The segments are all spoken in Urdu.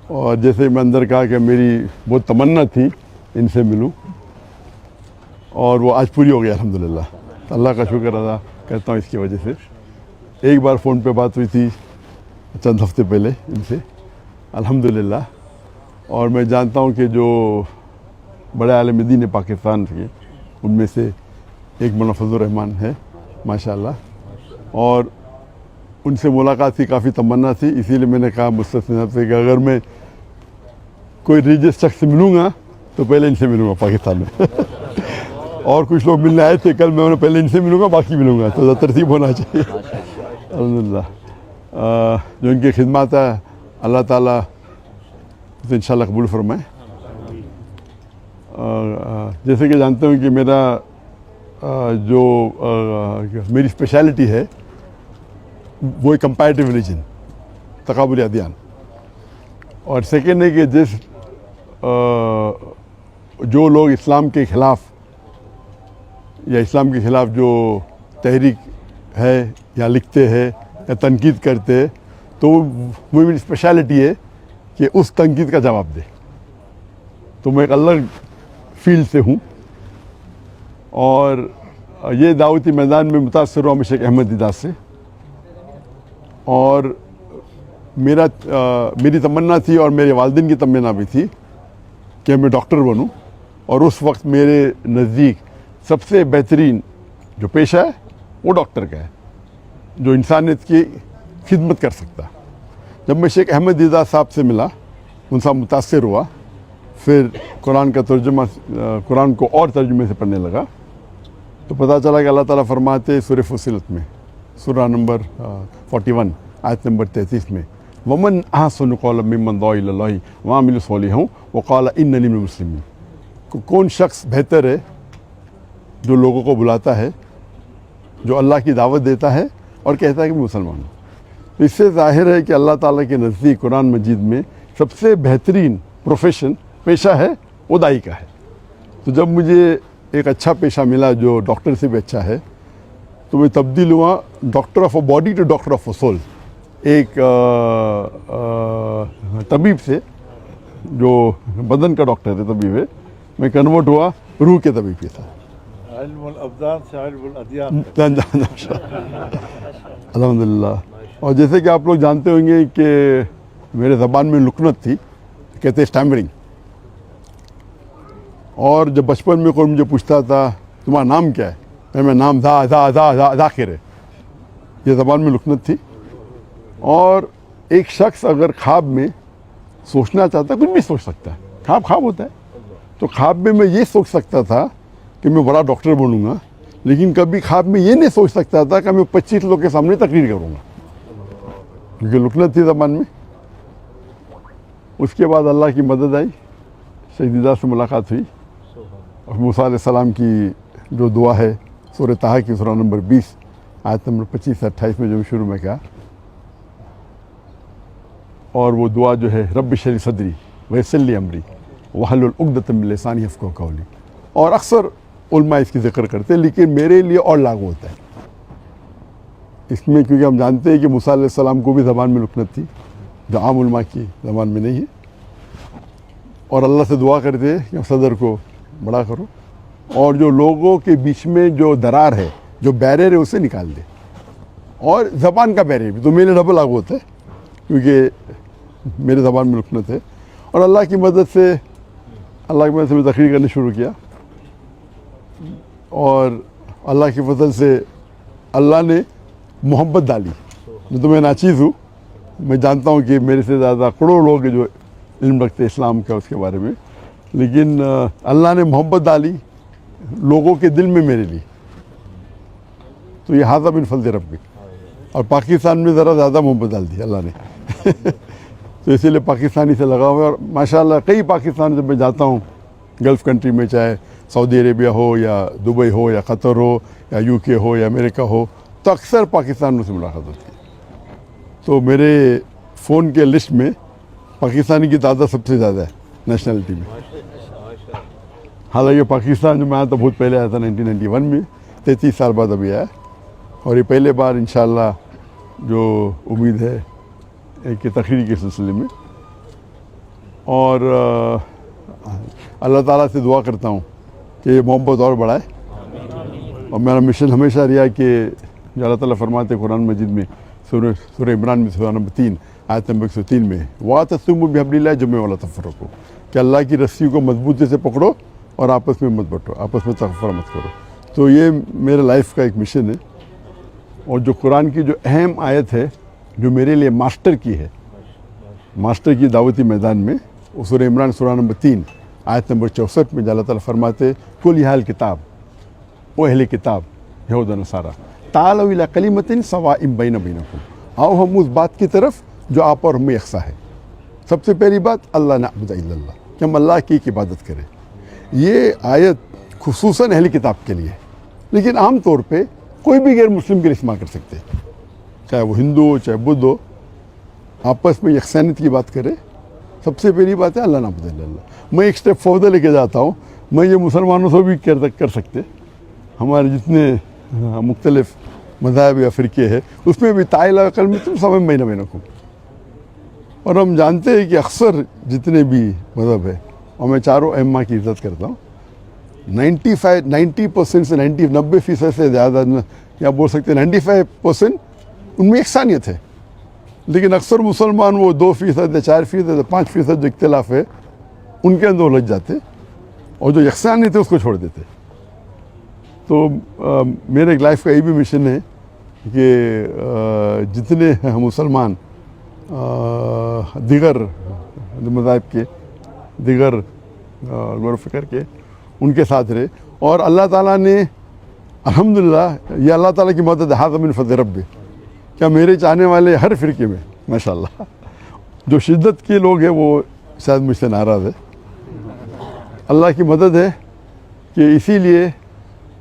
اور جیسے میں اندر کہا کہ میری بہت تمنا تھی ان سے ملوں، اور وہ آج پوری ہو گئی الحمدللہ. اللہ کا شکر ادا کرتا ہوں اس کی وجہ سے. ایک بار فون پہ بات ہوئی تھی چند ہفتے پہلے ان سے الحمدللہ. اور میں جانتا ہوں کہ جو بڑے عالم دین ہے پاکستان کے، ان میں سے ایک مولانا فضل الرحمان ہے ماشاءاللہ. اور ان سے ملاقات کی کافی تمنا تھی، اسی لیے میں نے کہا مستثنی صاحب سے کہ اگر میں کوئی ریلیجس شخص سے ملوں گا تو پہلے ان سے ملوں گا پاکستان میں. اور کچھ لوگ ملنے آئے تھے کل، میں انہیں پہلے ان سے ملوں گا باقی ملوں گا، تو ترتیب ہونا چاہیے. الحمدللہ جو ان کی خدمات ہے اللہ تعالیٰ اسے انشاءاللہ قبول فرمائے. جیسے کہ جانتے ہوں کہ میرا جو میری اسپیشلٹی ہے وہ ہے کمپیریٹیو ریلیجن، تقابلی ادیان. اور سیکنڈ ہے کہ جو لوگ اسلام کے خلاف یا اسلام کے خلاف جو تحریک ہے یا لکھتے ہیں یا تنقید کرتے ہیں، تو وہ میری اسپیشلٹی ہے کہ اس تنقید کا جواب دے. تو میں ایک الگ فیلڈ سے ہوں، اور یہ دعوتی میدان میں متاثر ہوا ہمیشہ شیخ احمد دیدات سے. اور میری تمنا تھی اور میرے والدین کی تمنا بھی تھی کہ میں ڈاکٹر بنوں. اور اس وقت میرے نزدیک سب سے بہترین جو پیشہ ہے وہ ڈاکٹر کا ہے، جو انسانیت کی خدمت کر سکتا. جب میں شیخ احمد دیدات صاحب سے ملا، ان سے متاثر ہوا، پھر قرآن کا ترجمہ، قرآن کو اور ترجمے سے پڑھنے لگا، تو پتہ چلا کہ اللہ تعالیٰ فرماتے سورہ فصلت میں، سورہ نمبر 41 آیت نمبر 33 میں، وَمَنْ أَحْسَنُ قَوْلًا مِّمَّنْ دَعَا إِلَى اللَّهِ وَعَمِلَ صَالِحًا وَقَالَ إِنَّنِي مِنَ الْمُسْلِمِينَ. کون شخص بہتر ہے جو لوگوں کو بلاتا ہے، جو اللہ کی دعوت دیتا ہے اور کہتا ہے کہ میں مسلمان ہوں. تو اس سے ظاہر ہے کہ اللہ تعالیٰ کے نزدیک قرآن مجید میں سب سے بہترین پروفیشن، پیشہ ہے وہ داعی کا ہے. تو جب مجھے ایک اچھا پیشہ ملا جو ڈاکٹر سے بھی اچھا ہے، تو میں تبدیل ہوا doctor of a body to doctor of a soul. ایک طبیب سے جو بدن کا ڈاکٹر ہے، طبیب ہے، میں کنورٹ ہوا روح کے طبیب کے ساتھ. علم الابدان سے علم الادیان. الحمدللہ. اور جیسے کہ آپ لوگ جانتے ہوں گے کہ میرے زبان میں لکنت تھی، کہتے ہیں اسٹیمرنگ. اور جب بچپن میں کوئی مجھے پوچھتا تھا تمہارا نام کیا ہے، میں نام ذاکر ہے، یہ زبان میں لکنت تھی. اور ایک شخص اگر خواب میں سوچنا چاہتا ہے، کچھ بھی سوچ سکتا ہے، خواب ہوتا ہے. تو خواب میں میں یہ سوچ سکتا تھا کہ میں بڑا ڈاکٹر بنوں گا، لیکن کبھی خواب میں یہ نہیں سوچ سکتا تھا کہ میں 25 لوگ کے سامنے تقریر کروں گا، کیونکہ لکنت تھی زبان میں. اس کے بعد اللہ کی مدد آئی، شیخ دیدات سے ملاقات ہوئی، اور موسیٰ علیہ السلام کی جو دعا ہے سورہ طٰہٰ کی سورہ نمبر 20 آیت نمبر 25 سے 28 میں جو شروع میں کہا، اور وہ دعا جو ہے رب اشرح لی صدری ویسر لی امری واحلل عقدۃ من لسانی یفقہوا قولی. اور اکثر علماء اس کی ذکر کرتے ہیں، لیکن میرے لیے اور لاگو ہوتا ہے اس میں، کیونکہ ہم جانتے ہیں کہ موسیٰ علیہ السلام کو بھی زبان میں لکنت تھی جو عام علماء کی زبان میں نہیں ہے. اور اللہ سے دعا کرتے ہیں کہ صدر کو بڑا کرو، اور جو لوگوں کے بیچ میں جو درار ہے، جو بیریئر ہے، اسے نکال دے. اور زبان کا بیریئر بھی تو میرے ڈبل لاگو ہوتا ہے، کیونکہ میرے زبان میں لکنت ہے. اور اللہ کی مدد سے میں تقریر کرنے شروع کیا، اور اللہ کے فضل سے اللہ نے محبت ڈالی. تو میں ناچیز ہوں، میں جانتا ہوں کہ میرے سے زیادہ کروڑوں لوگ جو علم رکھتے اسلام کا اس کے بارے میں، لیکن اللہ نے محبت ڈالی لوگوں کے دل میں میرے لیے. تو یہ ھذا من فضل ربک. اور پاکستان میں ذرا زیادہ محبت ڈال دی اللہ نے تو اسی لیے پاکستانی سے لگا ہوا ہے. اور ماشاءاللہ کئی پاکستان جب میں جاتا ہوں گلف کنٹری میں، چاہے سعودی عربیہ ہو یا دبئی ہو یا قطر ہو یا UK ہو یا امریکہ ہو، تو اکثر پاکستانیوں سے ملاقات ہوتی ہے. تو میرے فون کے لسٹ میں پاکستانی کی تعداد سب سے زیادہ ہے نیشنلٹی میں. حالانکہ پاکستان جو میں آیا تھا بہت پہلے آیا تھا 1991 میں، 33 سال بعد ابھی آیا. اور یہ پہلے بار انشاءاللہ جو امید ہے ایک تقریر کے سلسلے میں. اور اللہ تعالیٰ سے دعا کرتا ہوں کہ یہ محبت اور بڑھائے. اور میرا مشن ہمیشہ رہا کہ جو اللہ تعالیٰ فرماتے ہیں قرآن مجید میں سورہ عمران میں سورہ نمبر 3 آیت نمبر 103 میں وَاعْتَصِمُوا بِحَبْلِ اللَّهِ جَمِيعًا وَلَا تَفَرَّقُوا کہ اللہ کی رسی کو مضبوطی سے پکڑو اور آپس میں مت بٹو، آپس میں تفرقہ مت کرو. تو یہ میرے لائف کا ایک مشن ہے. اور جو قرآن کی جو اہم آیت ہے جو میرے لیے ماسٹر کی ہے، ماسٹر کی دعوتی میدان میں، وہ سورہ عمران سورہ نمبر 3 آیت نمبر 64 میں جو اللہ تعالیٰ فرماتے کل یا اہل کتاب، او اہل کتاب یہود و نصارہ تعالوا الی کلمۃ سواء بین بینکم، آؤ ہم اس بات کی طرف جو آپ اور ہمیں یکساں ہے. سب سے پہلی بات اللہ نعبد الا اللہ، کہ ہم اللہ کی ایک عبادت کریں. یہ آیت خصوصاً اہل کتاب کے لیے، لیکن عام طور پہ کوئی بھی غیر مسلم کے لیے استعمال کر سکتے ہیں، چاہے وہ ہندو ہو چاہے بدھ ہو. آپس میں یکسانیت کی بات کرے. سب سے پہلی بات ہے اللہ نعبد الا اللہ. میں ایک سٹیپ فوردر لے کے جاتا ہوں، میں یہ مسلمانوں سے بھی کر سکتے. ہمارے جتنے مختلف مذاہب یا فرقے ہیں اس میں بھی تعالیٰ کلمۃ سواء بین بینکم. اور ہم جانتے ہیں کہ اکثر جتنے بھی مذہب ہے، اور میں چاروں ائمہ کی عزت کرتا ہوں، 90% سے 90% سے زیادہ، یا بول سکتے ہیں 95% ان میں یکسانیت ہے. لیکن اکثر مسلمان وہ 2% یا 4% یا 5% جو اختلاف ہے ان کے اندر الجھ جاتے اور جو یکسانیت ہے اس کو چھوڑ دیتے. تو میرے ایک لائف کا یہ بھی مشن ہے کہ جتنے مسلمان دیگر مذاہب کے، دیگر غور و فکر کے، ان کے ساتھ رہے. اور اللہ تعالیٰ نے الحمدللہ، یہ اللہ تعالیٰ کی مدد ہے، ھذا من فضل ربی، کیا میرے چاہنے والے ہر فرقے میں ماشاءاللہ جو شدت کے لوگ ہیں وہ شاید مجھ سے ناراض ہے. اللہ کی مدد ہے کہ اسی لیے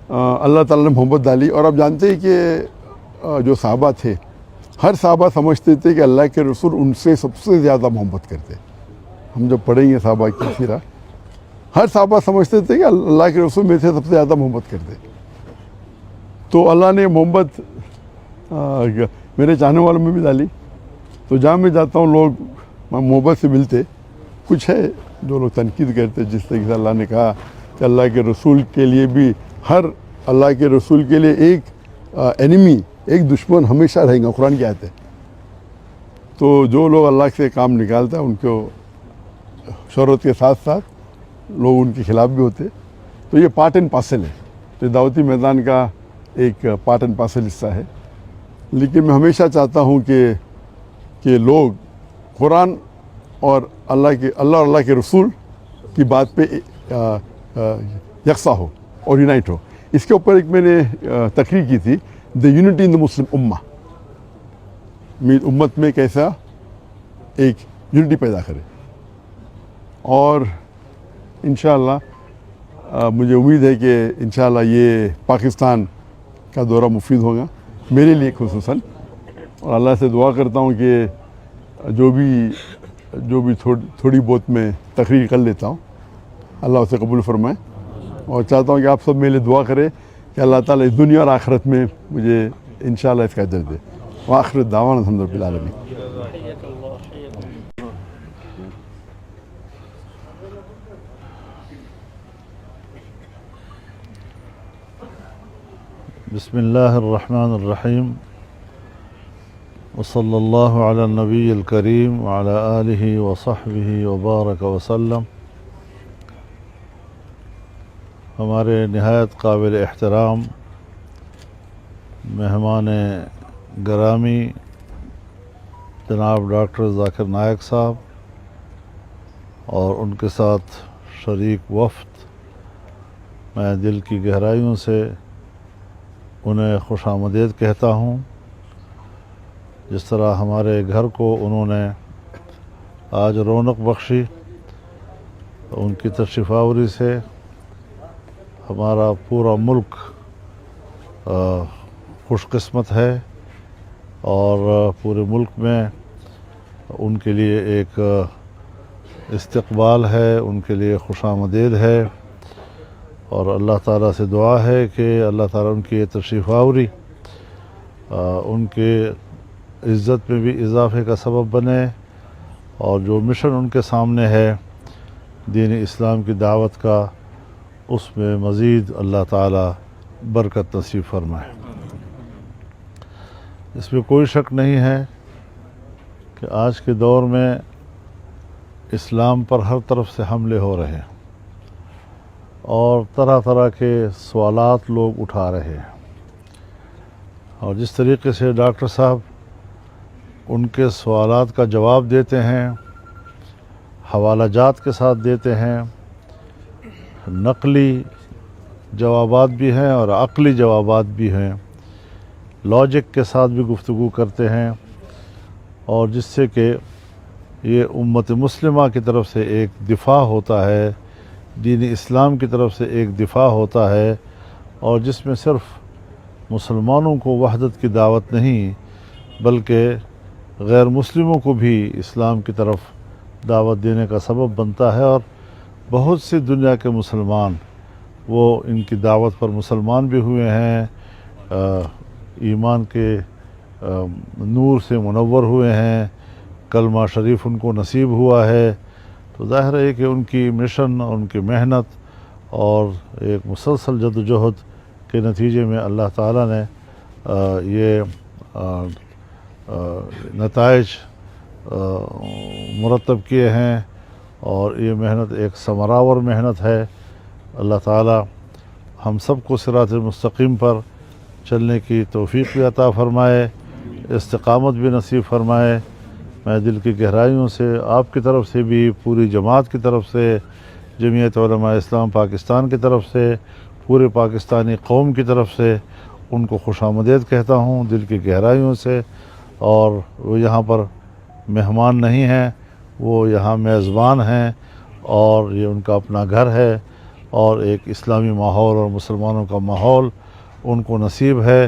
اللہ تعالیٰ نے محبت ڈالی. اور آپ جانتے ہیں کہ جو صحابہ تھے، ہر صحابہ سمجھتے تھے کہ اللہ کے رسول ان سے سب سے زیادہ محبت کرتے. ہم جب پڑھیں گے صحابہ کی سیرہ، ہر صحابہ سمجھتے تھے کہ اللہ کے رسول میرے سے سب سے زیادہ محبت کرتے. تو اللہ نے محبت میرے چاہنے والوں میں بھی ڈالی. تو جہاں میں جاتا ہوں لوگ محبت سے ملتے. کچھ ہے جو لوگ تنقید کرتے، جس طریقے سے اللہ نے کہا کہ اللہ کے رسول کے لیے بھی، ہر اللہ کے رسول کے لیے ایک اینیمی، ایک دشمن ہمیشہ رہیں گا، قرآن کی آیت ہے. تو جو لوگ اللہ سے کام نکالتا ہے ان کو شہرت کے ساتھ ساتھ لوگ ان کے خلاف بھی ہوتے. تو یہ پارٹ اینڈ پارسل ہے. تو دعوتی میدان کا ایک پارٹ اینڈ پارسل حصہ ہے. لیکن میں ہمیشہ چاہتا ہوں کہ لوگ قرآن اور اللہ کے رسول کی بات پہ یکساں ہو اور یونائٹ ہو. اس کے اوپر ایک میں نے تقریر کی تھی، دا یونٹی ان دا مسلم امہ، امت میں کیسا ایک یونٹی پیدا کرے. اور انشاءاللہ مجھے امید ہے کہ انشاءاللہ یہ پاکستان کا دورہ مفید ہوگا میرے لیے خصوصاً. اور اللہ سے دعا کرتا ہوں کہ جو بھی تھوڑی بہت میں تقریر کر لیتا ہوں اللہ اسے قبول فرمائے. اور چاہتا ہوں کہ آپ سب میرے لیے دعا کریں کہ اللہ تعالیٰ اس دنیا اور آخرت میں مجھے انشاءاللہ اس کا اجر دے. وآخر دعوانا الحمد للہ رب العالمین. بسم اللہ الرحمن الرحیم، وصلی اللہ علی النبی الکریم وعلی آلہ وصحبہ وبارک وسلم. ہمارے نہایت قابل احترام مہمان گرامی جناب ڈاکٹر ذاکر نائک صاحب اور ان کے ساتھ شریک وفد، میں دل کی گہرائیوں سے انہیں خوش آمدید کہتا ہوں. جس طرح ہمارے گھر کو انہوں نے آج رونق بخشی، ان کی تشریف آوری سے ہمارا پورا ملک خوش قسمت ہے. اور پورے ملک میں ان کے لیے ایک استقبال ہے، ان کے لیے خوش آمدید ہے. اور اللہ تعالیٰ سے دعا ہے کہ اللہ تعالیٰ ان کی یہ تشریف آوری ان کے عزت میں بھی اضافے کا سبب بنے اور جو مشن ان کے سامنے ہے دین اسلام کی دعوت کا، اس میں مزید اللہ تعالی برکت نصیب فرمائے۔ اس میں کوئی شک نہیں ہے کہ آج کے دور میں اسلام پر ہر طرف سے حملے ہو رہے ہیں اور طرح طرح کے سوالات لوگ اٹھا رہے ہیں، اور جس طریقے سے ڈاکٹر صاحب ان کے سوالات کا جواب دیتے ہیں، حوالہ جات کے ساتھ دیتے ہیں، نقلی جوابات بھی ہیں اور عقلی جوابات بھی ہیں، لاجک کے ساتھ بھی گفتگو کرتے ہیں، اور جس سے کہ یہ امت مسلمہ کی طرف سے ایک دفاع ہوتا ہے، دین اسلام کی طرف سے ایک دفاع ہوتا ہے، اور جس میں صرف مسلمانوں کو وحدت کی دعوت نہیں بلکہ غیر مسلموں کو بھی اسلام کی طرف دعوت دینے کا سبب بنتا ہے، اور بہت سی دنیا کے مسلمان وہ ان کی دعوت پر مسلمان بھی ہوئے ہیں، ایمان کے نور سے منور ہوئے ہیں، کلمہ شریف ان کو نصیب ہوا ہے۔ تو ظاہر ہے کہ ان کی مشن اور ان کی محنت اور ایک مسلسل جدوجہد کے نتیجے میں اللہ تعالیٰ نے یہ نتائج مرتب کیے ہیں، اور یہ محنت ایک ثمرآور محنت ہے۔ اللہ تعالیٰ ہم سب کو صراط المستقیم پر چلنے کی توفیق بھی عطا فرمائے، استقامت بھی نصیب فرمائے۔ میں دل کی گہرائیوں سے آپ کی طرف سے بھی، پوری جماعت کی طرف سے، جمعیت علماء اسلام پاکستان کی طرف سے، پورے پاکستانی قوم کی طرف سے ان کو خوش آمدید کہتا ہوں دل کی گہرائیوں سے۔ اور وہ یہاں پر مہمان نہیں ہیں، وہ یہاں میزبان ہیں، اور یہ ان کا اپنا گھر ہے، اور ایک اسلامی ماحول اور مسلمانوں کا ماحول ان کو نصیب ہے،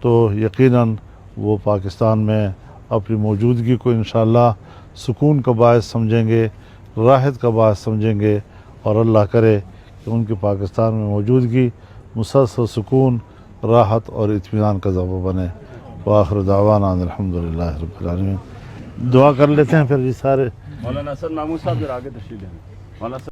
تو یقیناً وہ پاکستان میں اپنی موجودگی کو انشاءاللہ سکون کا باعث سمجھیں گے، راحت کا باعث سمجھیں گے، اور اللہ کرے کہ ان کی پاکستان میں موجودگی مسلسل سکون، راحت اور اطمینان کا ذریعہ بنے۔ وآخر دعوانا الحمدللہ رب العالمین۔ دعا کر لیتے ہیں پھر جی سارے۔ مولانا حسن محمود صاحب ذرا آگے تشریف لیں۔ مولانا